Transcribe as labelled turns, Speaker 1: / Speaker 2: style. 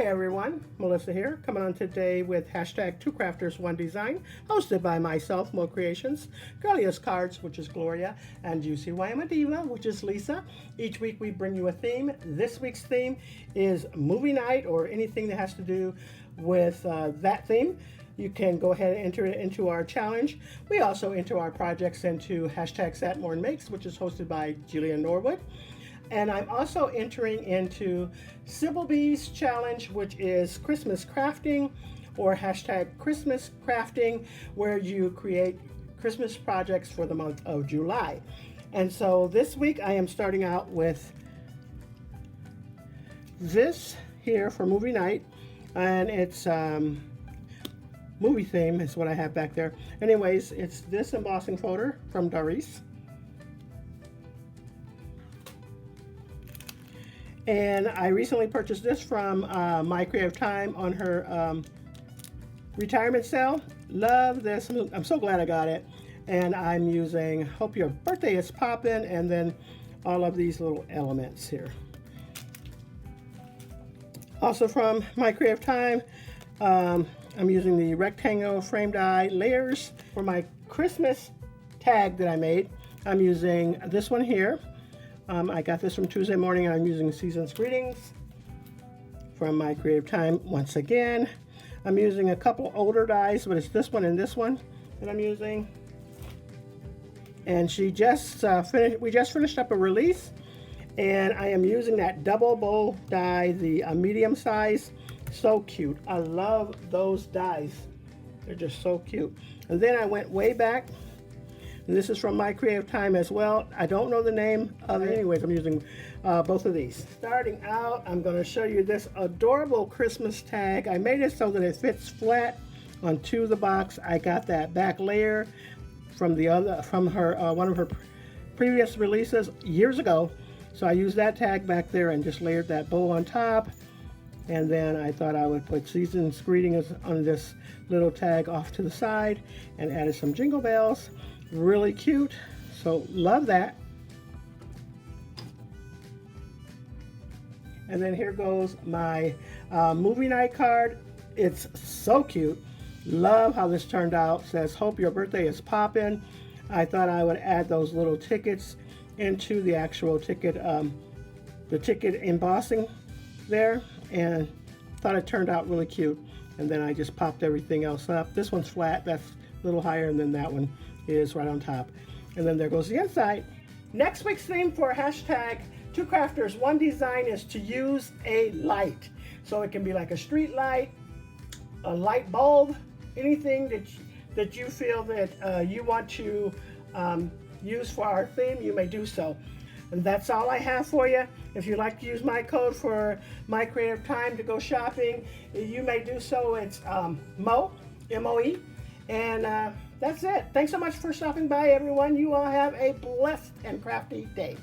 Speaker 1: Hi everyone, Melissa here, coming on today with hashtag 2crafters1design, hosted by myself, Mo Creations, Girlia's Cards, which is Gloria, and You See Why I'm a Diva, which is Lisa. Each week we bring you a theme. This week's theme is movie night, or anything that has to do with that theme. You can go ahead and enter it into our challenge. We also enter our projects into hashtag Satmorn Makes, which is hosted by Julia Norwood. And I'm also entering into Sybil B's challenge, which is Christmas crafting, or hashtag Christmas crafting, where you create Christmas projects for the month of July. And so this week I am starting out with this here for movie night, and it's movie theme is what I have back there. Anyways, it's this embossing folder from Doris. And I recently purchased this from My Creative Time on her retirement sale. Love this. I'm so glad I got it. And I'm using Hope Your Birthday is Poppin', and then all of these little elements here. Also from My Creative Time, I'm using the rectangle frame die layers. For my Christmas tag that I made, I'm using this one here. I got this from Tuesday morning, and I'm using Season's Greetings from My Creative Time once again. I'm using a couple older dies, but it's this one and this one that I'm using. And we just finished up a release, and I am using that double bowl die, the medium size. So cute. I love those dies. They're just so cute. And then I went way back. And this is from My Creative Time as well. I don't know the name of it. Anyways, I'm using both of these. Starting out, I'm going to show you this adorable Christmas tag. I made it so that it fits flat onto the box. I got that back layer from her one of her previous releases years ago. So I used that tag back there and just layered that bow on top. And then I thought I would put Season's Greetings on this little tag off to the side, and added some jingle bells. Really cute, so love that. And then here goes my movie night card. It's so cute. Love how this turned out. It says Hope Your Birthday is Poppin'. I thought I would add those little tickets into the actual ticket, the ticket embossing there, and thought it turned out really cute. And then I just popped everything else up. This one's flat, that's a little higher, and then that one is right on top. And then there goes the inside. Next week's theme for hashtag 2crafters1design is to use a light. So it can be like a street light, a light bulb, anything that you feel that you want to use for our theme, you may do so. And that's all I have for you. If you'd like to use my code for My Creative Time to go shopping, you may do so. It's Mo, M-O-E. And that's it. Thanks so much for stopping by, everyone. You all have a blessed and crafty day.